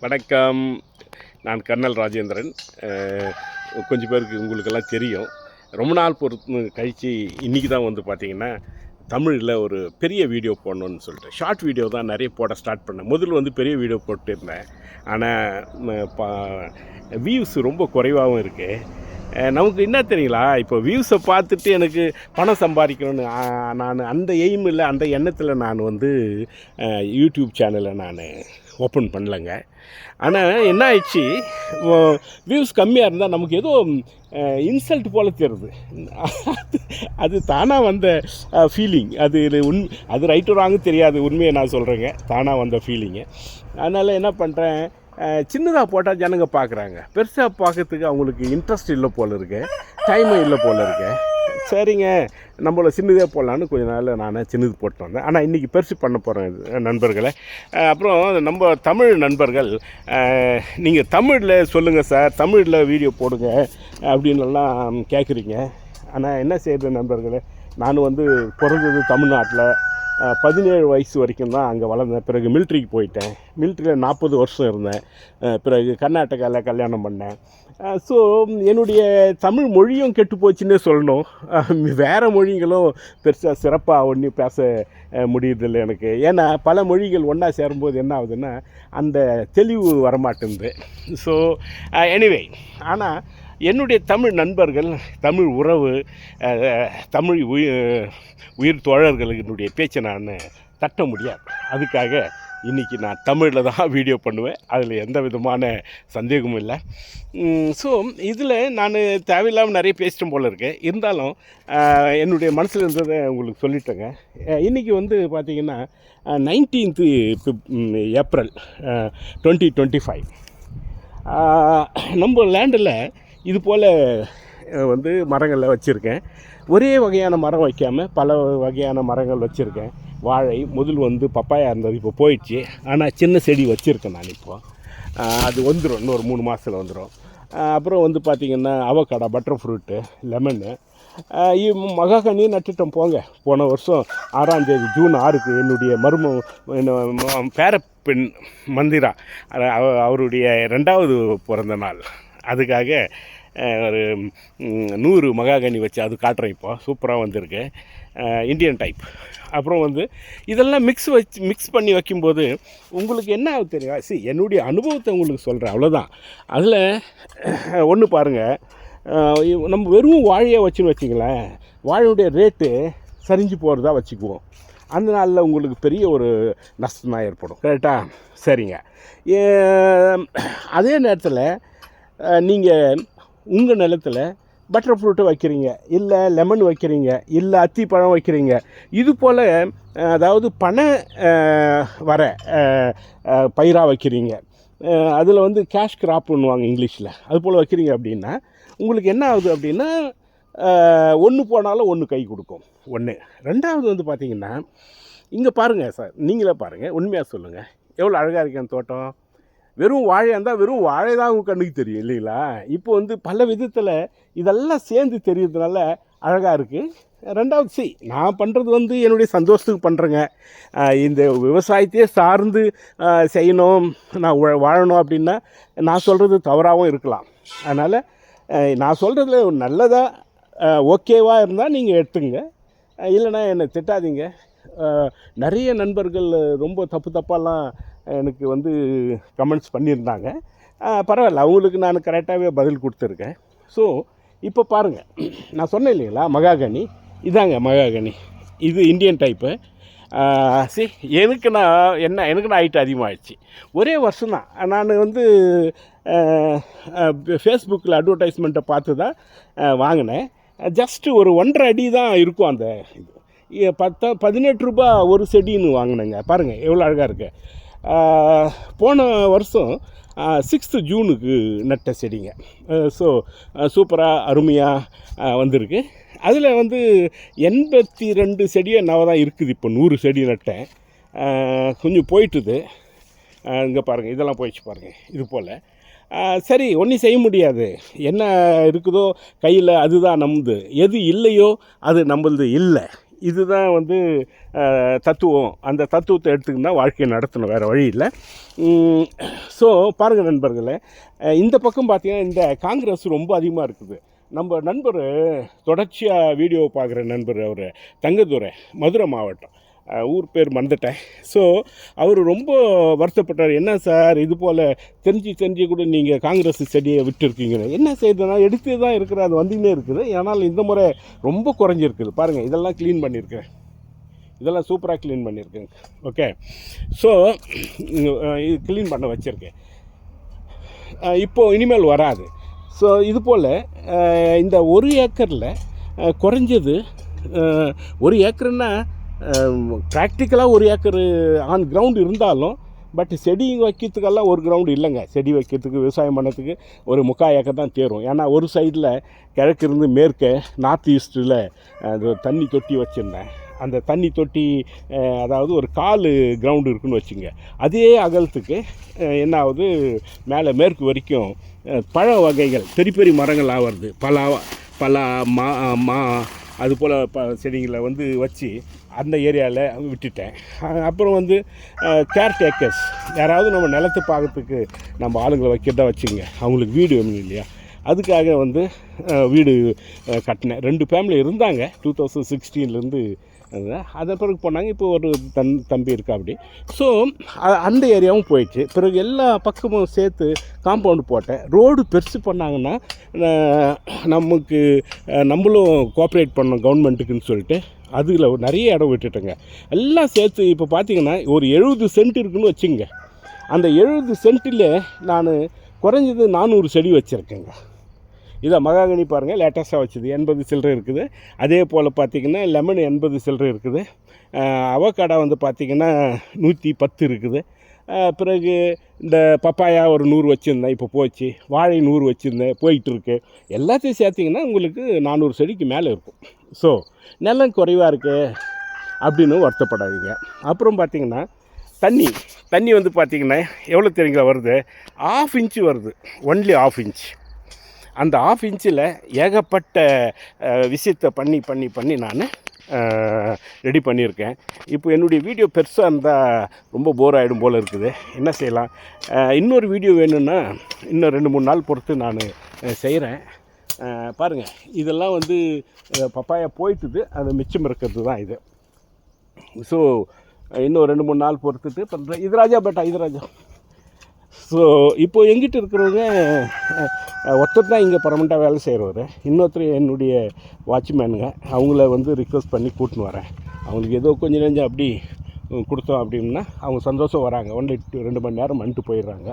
வணக்கம். நான் கர்னல் ராஜேந்திரன். கொஞ்சம் பேருக்கு உங்களுக்கெல்லாம் தெரியும். ரொம்ப நாள் கழித்து இன்றைக்கி தான் வந்து பார்த்திங்கன்னா தமிழில் ஒரு பெரிய வீடியோ போடணுன்னு சொல்லிட்டு ஷார்ட் வீடியோ தான் நிறைய போட ஸ்டார்ட் பண்ணேன். முதல்ல வந்து பெரிய வீடியோ போட்டுருந்தேன். ஆனால் வியூஸ் ரொம்ப குறைவாகவும் இருக்குது. நமக்கு என்ன தெரியுங்களா, இப்போ வியூஸை பார்த்துட்டு எனக்கு பணம் சம்பாதிக்கணும்னு நான் அந்த எய்ம் இல்லை, அந்த எண்ணத்தில் நான் வந்து யூடியூப் சேனலை நான் ஓப்பன் பண்ணலைங்க. ஆனால் என்ன ஆயிடுச்சு, வியூஸ் கம்மியாக இருந்தால் நமக்கு ஏதோ இன்சல்ட் போல் தெரியுது. அது தானாக வந்த ஃபீலிங். அது ரைட்டு ராங்கு தெரியாது, உண்மையை நான் சொல்கிறேங்க. தானாக வந்த ஃபீலிங்கு. அதனால் என்ன பண்ணுறேன், சின்னதாக போட்டால் ஜனங்க பார்க்குறாங்க, பெருசாக பார்க்கறதுக்கு அவங்களுக்கு இன்ட்ரெஸ்ட் இல்லை போல் இருக்கு, டைமும் இல்லை போல் இருக்கு. சரிங்க, நம்மள சின்னதே போடலான்னு கொஞ்ச நாள் நான் சின்னது போட்டு வந்தேன். ஆனால் இன்றைக்கி பெருசு பண்ண போகிறேன் நண்பர்களை. அப்புறம் நம்ம தமிழ் நண்பர்கள், நீங்கள் தமிழில் சொல்லுங்கள் சார், தமிழில் வீடியோ போடுங்க அப்படின்லாம் கேட்குறீங்க. ஆனால் என்ன செய்கிறது நண்பர்களே, நான் வந்து பிறந்தது தமிழ்நாட்டில், 17 வயசு வரைக்கும் தான் அங்கே வளர்ந்தேன். பிறகு மிலிட்ரிக்கு போயிட்டேன். மிலிட்ரியில் 40 வருஷம் இருந்தேன். பிறகு கர்நாடகாவில் கல்யாணம் பண்ணேன். ஸோ என்னுடைய தமிழ் மொழியும் கெட்டு போச்சுன்னே சொல்லணும். வேறு மொழிகளும் பெருசாக சிறப்பாக ஒன்றும் பேச முடியறதில்லை எனக்கு. ஏன்னா பல மொழிகள் ஒன்றா சேரும்போது என்ன ஆகுதுன்னா அந்த தெளிவு வரமாட்டேங்குது. ஸோ எனிவே, ஆனால் என்னுடைய தமிழ் நண்பர்கள், தமிழ் உறவு, தமிழ் உயிர் தோழர்களுடைய பேச்சை நான் தட்ட முடியாது. அதுக்காக இன்றைக்கி நான் தமிழில் தான் வீடியோ பண்ணுவேன். அதில் எந்த விதமான சந்தேகமும் இல்லை. ஸோ இதில் நான் தேவையில்லாமல் நிறைய பேசிட்டோம் போல் இருக்கேன். இருந்தாலும் என்னுடைய மனசில் இருந்ததை உங்களுக்கு சொல்லிட்டேங்க. இன்றைக்கி வந்து பார்த்திங்கன்னா 19th ஏப்ரல் 2025 நம்ம லேண்டில் இது போல் வந்து மரங்களில் வச்சுருக்கேன். ஒரே வகையான மரம் வைக்காமல் பல வகையான மரங்கள் வச்சுருக்கேன். வாழை முதல் வந்து பப்பாயா இருந்தது, இப்போ போயிடுச்சு. ஆனால் சின்ன செடி வச்சுருக்கேன் நான். இப்போது அது வந்துடும், இன்னொரு 3 மாதத்தில் வந்துடும். அப்புறம் வந்து பார்த்திங்கன்னா அவக்காடா, பட்டர் ஃப்ரூட்டு, லெமனு, மகாகனி நட்டுட்டோம் போங்க. போன வருஷம் 6ஆம் தேதி ஜூன் 6க்கு என்னுடைய பேரப்பெண் மந்திரா அவருடைய 2வது பிறந்த நாள். அதுக்காக ஒரு 100 மகாகனி வச்சு அது காட்டுறேன். இப்போ சூப்பராக வந்திருக்கு, இந்தியன் டைப். அப்புறம் வந்து இதெல்லாம் மிக்ஸ் பண்ணி வைக்கும்போது உங்களுக்கு என்ன ஆகுது தெரியும். என்னுடைய அனுபவத்தை உங்களுக்கு சொல்கிறேன், அவ்வளோதான். அதில் ஒன்று பாருங்கள், நம்ம வெறும் வாழையை வச்சுன்னு வச்சிங்களேன், வாழையுடைய ரேட்டு சரிஞ்சு போகிறதா வச்சுக்குவோம். அந்த நாளில் உங்களுக்கு பெரிய ஒரு நஷ்டம் தான் ஏற்படும். கரெக்டாக? சரிங்க. அதே நேரத்தில் நீங்கள் உங்கள் நிலத்தில் பட்டர் ஃப்ரூட்டு வைக்கிறீங்க, இல்லை லெமன் வைக்கிறீங்க, இல்லை அத்திப்பழம் வைக்கிறீங்க, இது போல் அதாவது பனை வர பயிராக வைக்கிறீங்க. அதில் வந்து கேஷ் கிராப்புன்னுவாங்க இங்கிலீஷில். அது போல் வைக்கிறீங்க அப்படின்னா உங்களுக்கு என்ன ஆகுது அப்படின்னா, ஒன்று போனாலும் ஒன்று கை கொடுக்கும். 1. 2வது வந்து பார்த்திங்கன்னா, இங்கே பாருங்கள் சார், நீங்களே பாருங்கள், உண்மையாக சொல்லுங்கள், எவ்வளோ அழகாக இருக்கு அந்த தோட்டம். வெறும் வாழையாக இருந்தால் வெறும் வாழை தான் உங்கள் கண்ணுக்கு தெரியும், இல்லைங்களா? இப்போ வந்து பல விதத்தில் இதெல்லாம் சேர்ந்து தெரியறதுனால அழகாக இருக்குது. 2வது, நான் பண்ணுறது வந்து என்னுடைய சந்தோஷத்துக்கு பண்ணுறேங்க. இந்த விவசாயத்தையே சார்ந்து செய்யணும், நான் வாழணும் அப்படின்னா நான் சொல்கிறது தவறாகவும் இருக்கலாம். அதனால் நான் சொல்கிறதுல நல்லதாக ஓகேவாக இருந்தால் நீங்கள் எடுத்துங்க, இல்லைனா என்னை திட்டாதீங்க. நிறைய நண்பர்கள் ரொம்ப தப்பாலாம் எனக்கு வந்து கமெண்ட்ஸ் பண்ணியிருந்தாங்க. பரவாயில்ல, அவங்களுக்கு நான் கரெக்டாகவே பதில் கொடுத்துருக்கேன். ஸோ இப்போ பாருங்கள், நான் சொன்னேன் இல்லைங்களா, மகாகனி இதாங்க மகாகனி. இது இந்தியன் டைப்பு. எனக்கு நான் ஹைட் அதிகமாகிடுச்சு. ஒரே வருஷம் தான். நான் வந்து ஃபேஸ்புக்கில் அட்வர்டைஸ்மெண்ட்டை பார்த்து தான் வாங்கினேன். ஜஸ்ட்டு ஒரு 1.5 அடி தான் இருக்கும் அந்த இது. 18 ரூபா ஒரு செடின்னு வாங்கினேங்க. பாருங்கள் எவ்வளோ அழகாக இருக்குது. போன வருஷம் 6th ஜூனுக்கு நட்ட செடிங்க. ஸோ சூப்பராக அருமையாக வந்திருக்கு. அதில் வந்து 82 செடியோ என்னவோ தான் இருக்குது. இப்போ 100 செடி நட்டேன். கொஞ்சம் போயிட்டுது. இங்கே பாருங்கள், இதெல்லாம் போயிடுச்சு பாருங்கள். இது போல் சரி, ஒன்றும் செய்ய முடியாது. என்ன இருக்குதோ கையில் அதுதான் நம்மது, எது இல்லையோ அது நம்மளது இல்லை. இதுதான் வந்து தத்துவம். அந்த தத்துவத்தை எடுத்துக்கிட்டு தான் வாழ்க்கையை நடத்தணும், வேறு வழி இல்லை. ஸோ பாருங்கள் நண்பர்களே, இந்த பக்கம் பார்த்திங்கன்னா இந்த காங்கிரஸ் ரொம்ப அதிகமாக இருக்குது. நம்ம நண்பர் தொடர்ச்சியாக வீடியோ பார்க்குற நண்பர், அவர் தங்கதுரை, மதுரை மாவட்டம், ஊர் பேர் மறந்துட்டேன். ஸோ அவர் ரொம்ப வருத்தப்பட்டார். என்ன சார் இது போல் தெரிஞ்சு கூட நீங்கள் காங்கிரஸ் செடியை விட்டுருக்கீங்கன்னு. என்ன செய்யுதுன்னா, எடுத்து தான் இருக்குது, அது வந்துன்னே இருக்குது. ஆனால் இந்த முறை ரொம்ப குறைஞ்சிருக்குது. பாருங்கள், இதெல்லாம் க்ளீன் பண்ணியிருக்கேன், இதெல்லாம் சூப்பராக க்ளீன் பண்ணியிருக்கேங்க. ஓகே, ஸோ இது க்ளீன் பண்ண வச்சுருக்கேன். இப்போது இனிமேல் வராது. ஸோ இது போல் இந்த 1 ஏக்கரில் குறைஞ்சது 1 ஏக்கருன்னா ப்ராக்டிக்கலாக 1 ஏக்கரு ஆன் கிரவுண்டு இருந்தாலும், பட் செடி வைக்கிறதுக்கெல்லாம் ஒரு கிரவுண்டு இல்லைங்க. செடி வைக்கிறதுக்கு, விவசாயம் பண்ணதுக்கு ஒரு 3/4 ஏக்கர் தான் தேரும். ஏன்னா ஒரு சைடில் கிழக்கு இருந்து மேற்கே நார்த் ஈஸ்ட்டில் அது தண்ணி தொட்டி வச்சுருந்தேன். அந்த தண்ணி தொட்டி அதாவது ஒரு 4 கிரவுண்டு இருக்குதுன்னு வச்சுங்க. அதே அகலத்துக்கு என்ன ஆகுது, மேலே மேற்கு வரைக்கும் பழ வகைகள் பெரிய பெரிய மரங்களாக வருது. பலா, மா அதுபோல் செடிகளை வந்து வச்சு அந்த ஏரியாவில் விட்டுட்டேன். அப்புறம் வந்து கேர்டேக்கர்ஸ், யாராவது நம்ம நிலத்தை பார்க்கறதுக்கு நம்ம ஆளுங்களை வைக்கிறதா வச்சுங்க, அவங்களுக்கு வீடு வேணும் இல்லையா, அதுக்காக வந்து வீடு கட்டினேன். 2 ஃபேமிலி இருந்தாங்க 2016 அதை பிறகு போனாங்க. இப்போ ஒரு தம்பி இருக்கா அப்படி. ஸோ அந்த ஏரியாவும் போயிடுச்சு. பிறகு எல்லா பக்கமும் சேர்த்து காம்பவுண்டு போட்டேன். ரோடு பெருசு பண்ணாங்கன்னா நம்மளும் கோஆப்ரேட் பண்ணோம் கவர்மெண்ட்டுக்குன்னு சொல்லிட்டு அதில் நிறைய இடம் விட்டுட்டேங்க. எல்லாம் சேர்த்து இப்போ பார்த்திங்கன்னா ஒரு 70 சென்ட் இருக்குதுன்னு வச்சுங்க. அந்த 70 சென்ட்டில் நான் குறைஞ்சது 400 செடி வச்சுருக்கேங்க. இதை மகாகனி பாருங்கள், லேட்டஸ்ட்டாக வச்சுது 80 சில்லறை இருக்குது. அதே போல் பார்த்திங்கன்னா லெமன் 80 சில்லறை இருக்குது. அவக்காடா வந்து பார்த்திங்கன்னா 110 இருக்குது. பிறகு இந்த பப்பாயா ஒரு 100 வச்சுருந்தேன், இப்போ போச்சு. வாழை 100 வச்சுருந்தேன், போயிட்டுருக்கு. எல்லாத்தையும் சேர்த்திங்கன்னா உங்களுக்கு 400 செடிக்கு மேலே இருக்கும். ஸோ நிலம் குறைவாக இருக்குது அப்படின்னு வருத்தப்படாதீங்க. அப்புறம் பார்த்திங்கன்னா தண்ணி வந்து பார்த்திங்கன்னா எவ்வளோ தெரியுங்களா வருது, 1/2 இன்ச்சு வருது, ஒன்லி 1/2 இன்ச். அந்த 1/2 இன்ச்சில் ஏகப்பட்ட விஷயத்தை பண்ணி நான் ரெடி பண்ணியிருக்கேன். இப்போ என்னுடைய வீடியோ பெருசாக இருந்தால் ரொம்ப போர் ஆகிடும் போல் இருக்குது. என்ன செய்யலாம், இன்னொரு வீடியோ வேணும்னா இன்னும் 2-3 நாள் பொறுத்து நான் செய்கிறேன். பாருங்கள், இதெல்லாம் வந்து பப்பாயா போயிட்டுது, அது மிச்சம் இருக்கிறது தான் இது. ஸோ இன்னும் 2-3 நாள் பொறுத்துட்டு பண்ணுறேன். இது ராஜா. ஸோ இப்போது எங்கிட்ட இருக்கிறவங்க ஒருத்தர் தான் இங்கே பர்மனெண்ட்டாக வேலை செய்கிறவர், இன்னொருத்தர் என்னுடைய வாட்ச்மேனுங்க. அவங்கள வந்து ரிக்வெஸ்ட் பண்ணி கூட்டின்னு வரேன். அவங்களுக்கு ஏதோ கொஞ்சம் நெஞ்சம் அப்படி கொடுத்தோம் அப்படின்னா அவங்க சந்தோஷம் வராங்க. 1-2 மணி நேரம் பண்ணிட்டு போயிடுறாங்க.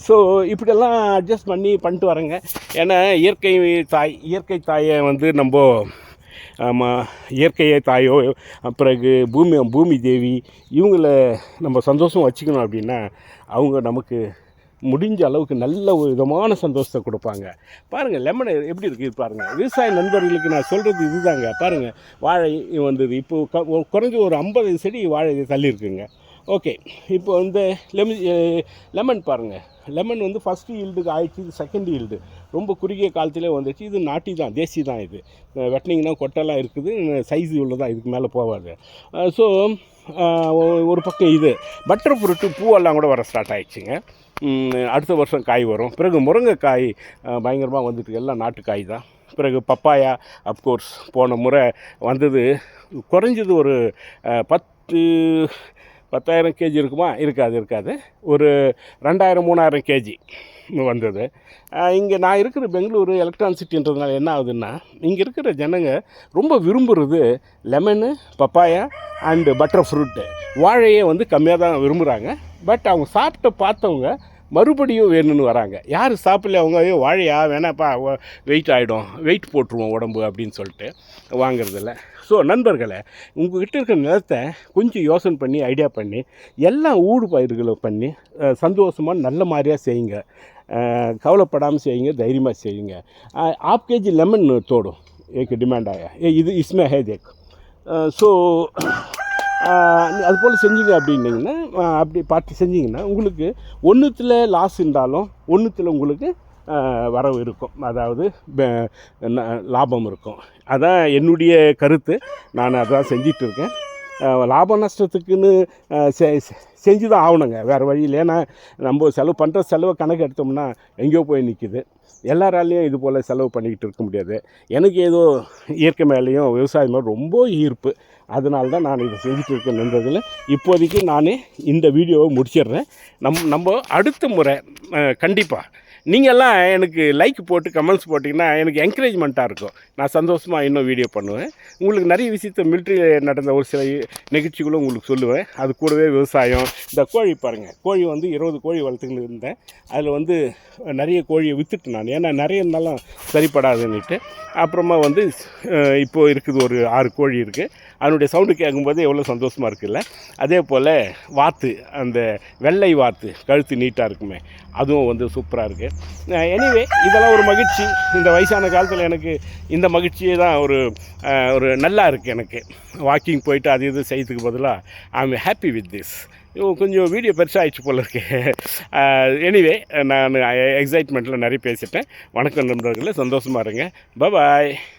ஸோ இப்படியெல்லாம் அட்ஜஸ்ட் பண்ணிட்டு வரேங்க. ஏன்னா இயற்கை தாயை வந்து நம்ம இயற்கையை தாயோ, பிறகு பூமி தேவி, இவங்கள நம்ம சந்தோஷம் வச்சுக்கணும் அப்படின்னா அவங்க நமக்கு முடிஞ்ச அளவுக்கு நல்ல ஒரு விதமான சந்தோஷத்தை கொடுப்பாங்க. பாருங்கள் லெமன் எப்படி இருக்குது பாருங்கள். விவசாய நண்பர்களுக்கு நான் சொல்கிறது இதுதாங்க. பாருங்கள், வாழை வந்தது, இப்போது குறைஞ்ச ஒரு 50 செடி வாழை தள்ளியிருக்குங்க. ஓகே, இப்போ வந்து லெமன் பாருங்கள். லெமன் வந்து ஃபஸ்ட்டு ஈல்டுக்கு ஆயிடுச்சு, இது செகண்ட் ஈல்டு. ரொம்ப குறுகிய காலத்திலே வந்துச்சு. இது நாட்டி தான், தேசி தான். இது வெட்டினீங்கன்னா கொட்டெல்லாம் இருக்குது, சைஸு இவ்வளோ தான், இதுக்கு மேலே போகாது. ஸோ ஒரு பக்கம் இது பட்டர் ஃப்ரூட்டு பூவெல்லாம் கூட வர ஸ்டார்ட் ஆகிடுச்சிங்க. அடுத்த வருஷம் காய் வரும். பிறகு முருங்கைக்காய் பயங்கரமாக வந்துட்டு, எல்லாம் நாட்டுக்காய் தான். பிறகு பப்பாயா அப்கோர்ஸ் போன முறை வந்தது, குறைஞ்சது ஒரு 10,000 கேஜி இருக்குமா? இருக்காது. ஒரு 2000-3000 கேஜி வந்தது. இங்கே நான் இருக்கிற பெங்களூரு எலக்ட்ரான் சிட்டின்றதுனால என்ன ஆகுதுன்னா, இங்கே இருக்கிற ஜனங்க ரொம்ப விரும்புகிறது lemon, papaya and butter fruit. வாழையே வந்து கம்மியாக தான் விரும்புகிறாங்க. பட் அவங்க சாப்பிட்டு பார்த்தவங்க மறுபடியும் வேணும்னு வராங்க. யார் சாப்பிடல அவங்க, ஐயோ வாழையா வேணாப்பா, வெயிட் ஆகிடும், வெயிட் போட்டுருவோம் உடம்பு அப்படின்னு சொல்லிட்டு வாங்கிறதில்ல. ஸோ நண்பர்களை, உங்கள்கிட்ட இருக்கிற நிலத்தை கொஞ்சம் யோசனை பண்ணி ஐடியா பண்ணி எல்லாம் ஊடு பயிர்களை பண்ணி சந்தோஷமாக நல்ல மாதிரியாக செய்யுங்க. கவலைப்படாமல் செய்யுங்க, தைரியமாக செய்யுங்க. 1/2 kg लेमन तोड़ो, एक डिमांड आया இது इसमें है देख. ஸோ அதுபோல் செஞ்சீங்க அப்படின்னிங்கன்னா, அப்படி பார்த்து செஞ்சிங்கன்னா உங்களுக்கு ஒன்றுத்தில் லாஸ் இருந்தாலும் ஒன்றுத்தில் உங்களுக்கு வரவு இருக்கும், அதாவது லாபம் இருக்கும். அதான் என்னுடைய கருத்து. நான் அதான் செஞ்சிட்ருக்கேன். லாப நஷ்டத்துக்குன்னு செஞ்சு தான் ஆகணுங்க, வேறு வழியில். ஏன்னா நம்ம செலவு பண்ணுற செலவை கணக்கு எடுத்தோம்னா எங்கேயோ போய் நிற்கிது. எல்லாராலையும் இது போல் செலவு பண்ணிக்கிட்டு இருக்க முடியாது. எனக்கு ஏதோ இயற்கை மேலேயும் விவசாயம் மேலே ரொம்ப ஈர்ப்பு. அதனால தான் நான் இதை செஞ்சுட்டு இருக்கேன்றதில் இப்போதைக்கு நான் இந்த வீடியோவை முடிச்சிடுறேன். நம்ம அடுத்த முறை கண்டிப்பாக நீங்கள்லாம் எனக்கு லைக் போட்டு கமெண்ட்ஸ் போட்டிங்கன்னா எனக்கு என்கரேஜ்மெண்ட்டாக இருக்கும். நான் சந்தோஷமாக இன்னும் வீடியோ பண்ணுவேன். உங்களுக்கு நிறைய விஷயத்தை மிலிட்ரியில் நடந்த ஒரு சில நிகழ்ச்சிகளும் உங்களுக்கு சொல்லுவேன். அது கூடவே விவசாயம், இந்த கோழி பாருங்கள், கோழி வந்து 20 கோழி வளர்த்துக்கிட்டு இருந்தேன். அதில் வந்து நிறைய கோழியை விற்றுட்டு நான், ஏன்னா நிறைய இருந்தாலும் சரிப்படாதுன்னுட்டு. அப்புறமா வந்து இப்போது இருக்குது ஒரு 6 கோழி இருக்குது. அதனுடைய சவுண்டு கேட்கும்போது எவ்வளோ சந்தோஷமாக இருக்குல்ல. அதே போல் வாத்து, அந்த வெள்ளை வாத்து கழுத்து நீட்டாக இருக்குமே, அதுவும் வந்து சூப்பராக இருக்குது. எனிவே இதெல்லாம் ஒரு மகிழ்ச்சி. இந்த வயசான காலத்தில் எனக்கு இந்த மகிழ்ச்சியே தான் ஒரு நல்லா இருக்குது. எனக்கு வாக்கிங் போயிட்டு அது இது செய்யறதுக்கு பதிலாக I am happy with this. கொஞ்சம் வீடியோ பெருசாகிடுச்சு போல இருக்கு. எனிவே நான் எக்ஸைட்மெண்ட்டில் நிறைய பேசிட்டேன். வணக்கம் நண்பர்களே, சந்தோஷமாக இருங்க. பாய்.